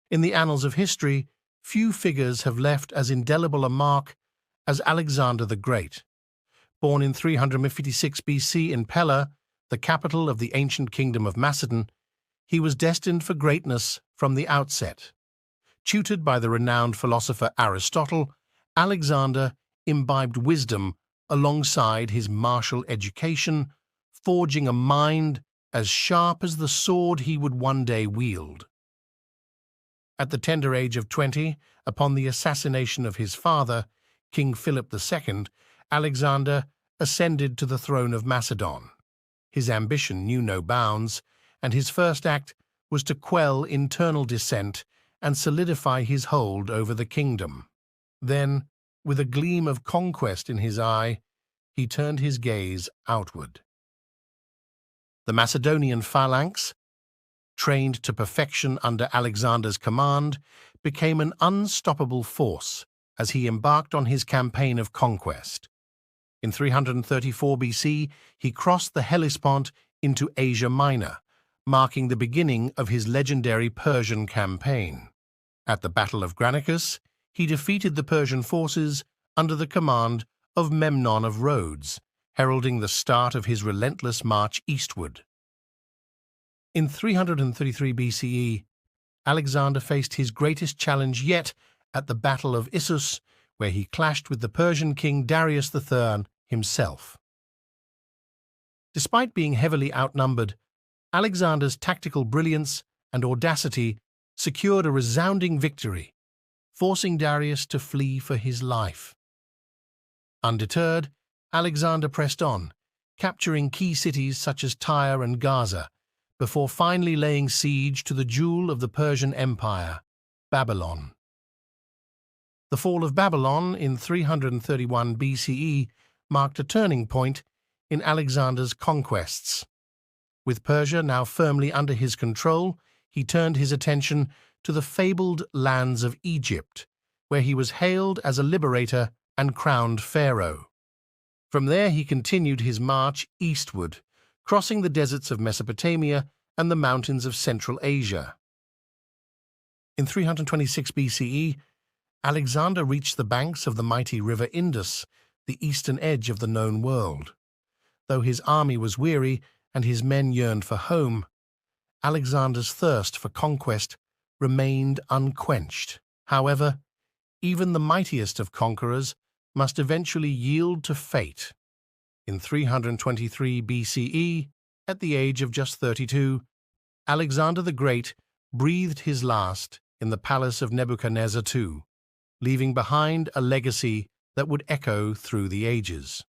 In the annals of history, few figures have left as indelible a mark as Alexander the Great. Born in 356 BC in Pella, the capital of the ancient kingdom of Macedon, he was destined for greatness from the outset. Tutored by the renowned philosopher Aristotle, Alexander imbibed wisdom alongside his martial education, forging a mind as sharp as the sword he would one day wield. At the tender age of 20, upon the assassination of his father, King Philip II, Alexander ascended to the throne of Macedon. His ambition knew no bounds, and his first act was to quell internal dissent and solidify his hold over the kingdom. Then, with a gleam of conquest in his eye, he turned his gaze outward. The Macedonian phalanx, trained to perfection under Alexander's command, became an unstoppable force as he embarked on his campaign of conquest. In 334 BC, he crossed the Hellespont into Asia Minor, marking the beginning of his legendary Persian campaign. At the Battle of Granicus, he defeated the Persian forces under the command of Memnon of Rhodes, heralding the start of his relentless march eastward. In 333 BCE, Alexander faced his greatest challenge yet at the Battle of Issus, where he clashed with the Persian king Darius III himself. Despite being heavily outnumbered, Alexander's tactical brilliance and audacity secured a resounding victory, forcing Darius to flee for his life. Undeterred, Alexander pressed on, capturing key cities such as Tyre and Gaza, before finally laying siege to the jewel of the Persian Empire, Babylon. The fall of Babylon in 331 BCE marked a turning point in Alexander's conquests. With Persia now firmly under his control, he turned his attention to the fabled lands of Egypt, where he was hailed as a liberator and crowned pharaoh. From there he continued his march eastward, crossing the deserts of Mesopotamia and the mountains of Central Asia. In 326 BCE, Alexander reached the banks of the mighty river Indus, the eastern edge of the known world. Though his army was weary and his men yearned for home, Alexander's thirst for conquest remained unquenched. However, even the mightiest of conquerors must eventually yield to fate. In 323 BCE, at the age of just 32, Alexander the Great breathed his last in the palace of Nebuchadnezzar II, leaving behind a legacy that would echo through the ages.